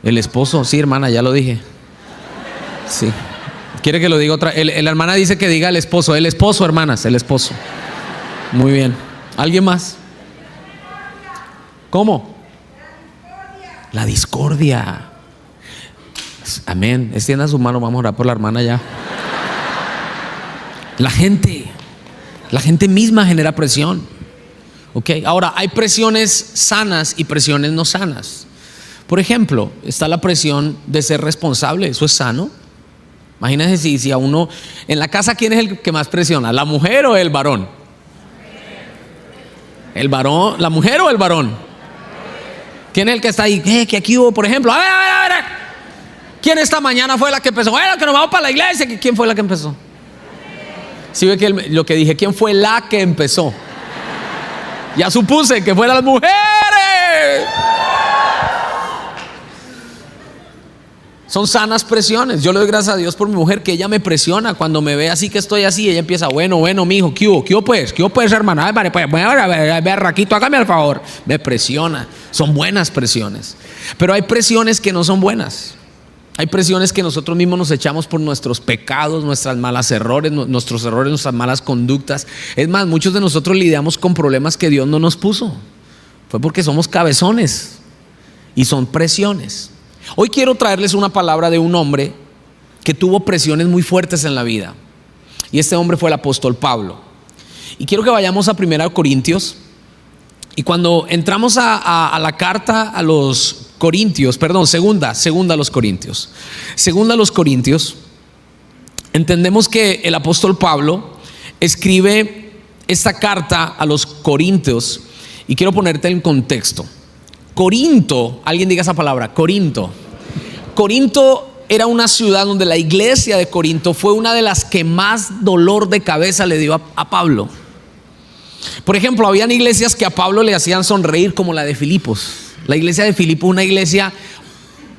El esposo, sí, hermana, ya lo dije. Sí. ¿Quiere que lo diga otra? La hermana dice que diga el esposo, hermanas, el esposo. Muy bien. ¿Alguien más? ¿Cómo? La discordia. Amén. Extienda su mano, vamos a orar por la hermana ya. La gente misma genera presión. ¿Ok? Ahora, hay presiones sanas y presiones no sanas. Por ejemplo, está la presión de ser responsable. ¿Eso es sano? Imagínense si a uno, en la casa, ¿quién es el que más presiona? ¿La mujer o el varón? ¿El varón? ¿La mujer o el varón? ¿Quién es el que está ahí? Que aquí hubo, por ejemplo, a ver. ¿Quién esta mañana fue la que empezó? Bueno, que nos vamos para la iglesia. ¿Quién fue la que empezó? ¿Sí ve que lo que dije? ¿Quién fue la que empezó? Ya supuse que fueran las mujeres. Son sanas presiones. Yo le doy gracias a Dios por mi mujer, que ella me presiona. Cuando me ve así que estoy así, ella empieza, bueno, mijo, ¿qué hubo pues, hermana? Ay, vale, pues, Raquito, hágame el favor. Me presiona. Son buenas presiones. Pero hay presiones que no son buenas. Hay presiones que nosotros mismos nos echamos por nuestros pecados, nuestros errores, nuestras malas conductas. Es más, muchos de nosotros lidiamos con problemas que Dios no nos puso. Fue porque somos cabezones y son presiones. Hoy quiero traerles una palabra de un hombre que tuvo presiones muy fuertes en la vida. Y este hombre fue el apóstol Pablo. Y quiero que vayamos a 1 Corintios. Y cuando entramos a la carta a los Corintios, segunda a los Corintios. Segunda a los Corintios, entendemos que el apóstol Pablo escribe esta carta a los Corintios. Y quiero ponerte en contexto. Corinto, alguien diga esa palabra, Corinto. Corinto era una ciudad donde la iglesia de Corinto fue una de las que más dolor de cabeza le dio a Pablo. Por ejemplo, habían iglesias que a Pablo le hacían sonreír, como la de Filipos. La iglesia de Filipos, una iglesia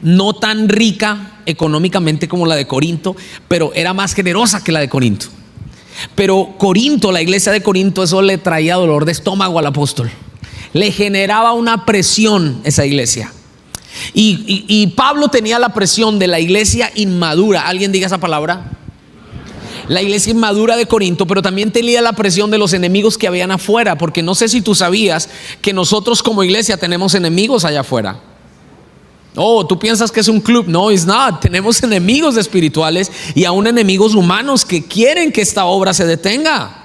no tan rica económicamente como la de Corinto, pero era más generosa que la de Corinto. Pero Corinto, la iglesia de Corinto, eso le traía dolor de estómago al apóstol. Le generaba una presión esa iglesia. Y Pablo tenía la presión de la iglesia inmadura. ¿Alguien diga esa palabra? La iglesia inmadura de Corinto, pero también tenía la presión de los enemigos que habían afuera. Porque no sé si tú sabías que nosotros como iglesia tenemos enemigos allá afuera. Oh, tú piensas que es un club. No, it's not. Tenemos enemigos espirituales y aún enemigos humanos que quieren que esta obra se detenga.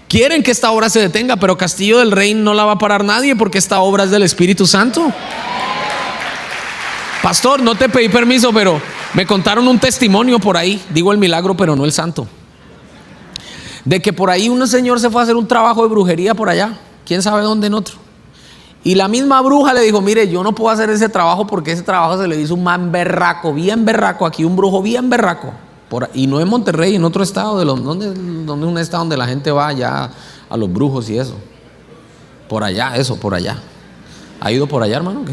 Quieren que esta obra se detenga, pero Castillo del Rey no la va a parar nadie, porque esta obra es del Espíritu Santo. Pastor, no te pedí permiso, pero me contaron un testimonio por ahí. Digo el milagro, pero no el santo. De que por ahí un señor se fue a hacer un trabajo de brujería por allá. ¿Quién sabe dónde en otro? Y la misma bruja le dijo, mire, yo no puedo hacer ese trabajo porque ese trabajo se le hizo un man berraco, bien berraco. Aquí un brujo bien berraco. Y no en Monterrey, en otro estado, donde un estado donde la gente va allá a los brujos y eso. Por allá. ¿Ha ido por allá, hermano? ¿Qué?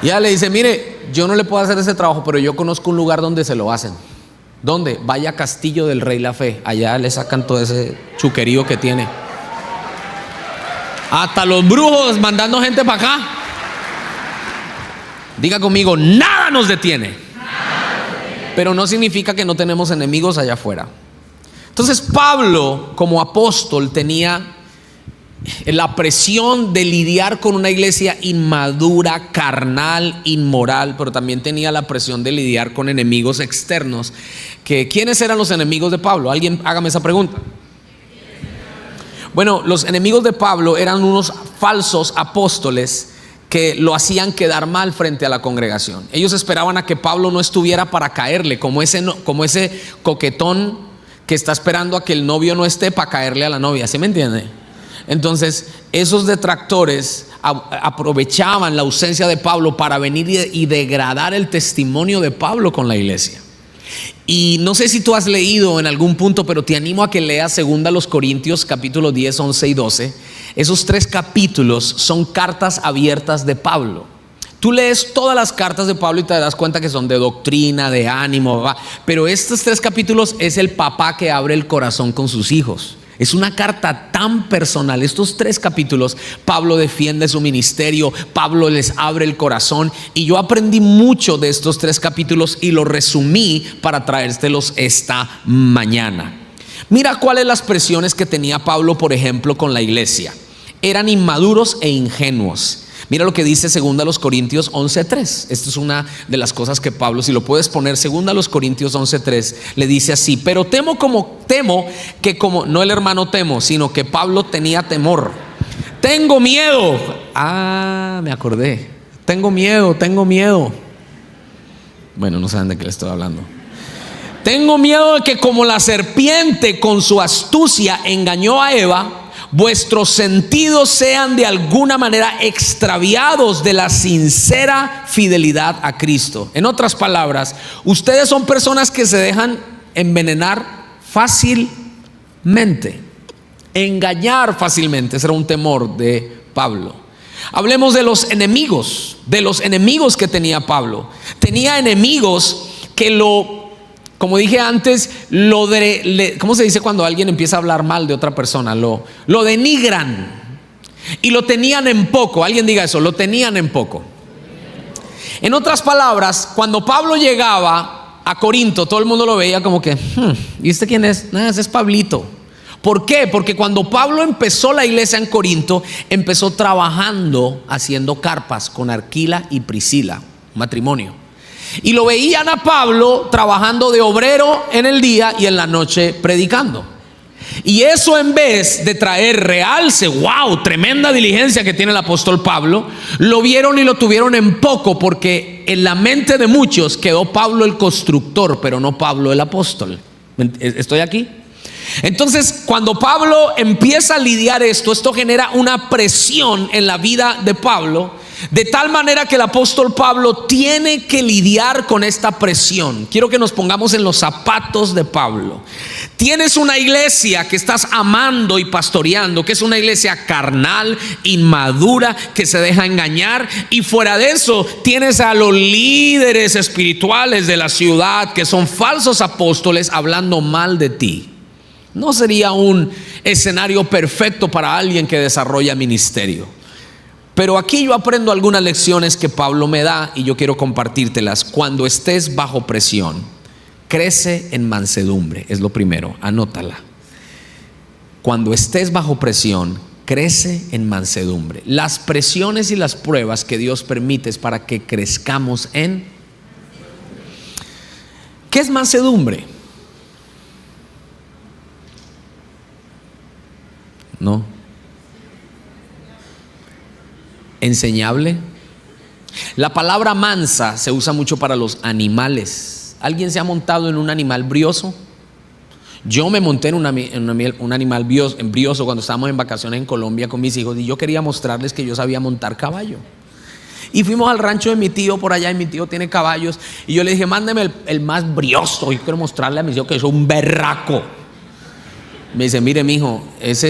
Y ella le dice, mire, yo no le puedo hacer ese trabajo, pero yo conozco un lugar donde se lo hacen. ¿Dónde? Vaya a Castillo del Rey La Fe. Allá le sacan todo ese chuquerío que tiene. Hasta los brujos mandando gente para acá. Diga conmigo, nada nos detiene. Pero no significa que no tenemos enemigos allá afuera. Entonces Pablo, como apóstol, tenía la presión de lidiar con una iglesia inmadura, carnal, inmoral, pero también tenía la presión de lidiar con enemigos externos. ¿Quiénes eran los enemigos de Pablo? Alguien hágame esa pregunta. Bueno, los enemigos de Pablo eran unos falsos apóstoles que lo hacían quedar mal frente a la congregación. Ellos esperaban a que Pablo no estuviera para caerle, como ese coquetón que está esperando a que el novio no esté para caerle a la novia. ¿Sí me entiende? Entonces, esos detractores aprovechaban la ausencia de Pablo para venir y degradar el testimonio de Pablo con la iglesia. Y no sé si tú has leído en algún punto, pero te animo a que leas 2 Corintios capítulo 10, 11 y 12. Esos 3 capítulos son cartas abiertas de Pablo. Tú lees todas las cartas de Pablo y te das cuenta que son de doctrina, de ánimo, pero estos 3 capítulos es el papá que abre el corazón con sus hijos. Es una carta tan personal. Estos 3 capítulos, Pablo defiende su ministerio, Pablo les abre el corazón, y yo aprendí mucho de estos 3 capítulos y lo resumí para traértelos esta mañana. Mira cuáles las presiones que tenía Pablo, por ejemplo, con la iglesia. Eran inmaduros e ingenuos. Mira lo que dice 2 Corintios 11:3. Esta es una de las cosas que Pablo, si lo puedes poner, 2 Corintios 11:3, le dice así: pero temo que como, no el hermano Temo, sino que Pablo tenía temor. Tengo miedo. Me acordé. Tengo miedo. Bueno, no saben de qué le estoy hablando. Tengo miedo de que como la serpiente con su astucia engañó a Eva, vuestros sentidos sean de alguna manera extraviados de la sincera fidelidad a Cristo. En otras palabras, ustedes son personas que se dejan envenenar fácilmente, engañar fácilmente. Ese era un temor de Pablo. Hablemos de los enemigos que tenía Pablo. Tenía enemigos que como dije antes, ¿cómo se dice cuando alguien empieza a hablar mal de otra persona? Lo denigran. Y lo tenían en poco. Alguien diga eso, lo tenían en poco. En otras palabras, cuando Pablo llegaba a Corinto, todo el mundo lo veía como que, ¿y este quién es? Ese es Pablito. ¿Por qué? Porque cuando Pablo empezó la iglesia en Corinto, empezó trabajando haciendo carpas con Aquila y Priscila, matrimonio. Y lo veían a Pablo trabajando de obrero en el día y en la noche predicando. Y eso, en vez de traer realce, wow, tremenda diligencia que tiene el apóstol Pablo, lo vieron y lo tuvieron en poco, porque en la mente de muchos quedó Pablo el constructor, pero no Pablo el apóstol. ¿Estoy aquí? Entonces, cuando Pablo empieza a lidiar esto genera una presión en la vida de Pablo, de tal manera que el apóstol Pablo tiene que lidiar con esta presión. Quiero que nos pongamos en los zapatos de Pablo. Tienes una iglesia que estás amando y pastoreando, que es una iglesia carnal, inmadura, que se deja engañar, y fuera de eso tienes a los líderes espirituales de la ciudad, que son falsos apóstoles, hablando mal de ti. No sería un escenario perfecto para alguien que desarrolla ministerio. Pero aquí yo aprendo algunas lecciones que Pablo me da y yo quiero compartírtelas. Cuando estés bajo presión, crece en mansedumbre. Es lo primero, anótala. Cuando estés bajo presión, crece en mansedumbre. Las presiones y las pruebas que Dios permite es para que crezcamos en... ¿Qué es mansedumbre? No. Enseñable. La palabra mansa se usa mucho para los animales. ¿Alguien se ha montado en un animal brioso? Yo me monté en un animal brioso cuando estábamos en vacaciones en Colombia con mis hijos, y yo quería mostrarles que yo sabía montar caballo. Y fuimos al rancho de mi tío por allá, y mi tío tiene caballos, y yo le dije: mándeme el más brioso. Yo quiero mostrarle a mi tío que soy un berraco. Me dice: mire, mijo, ese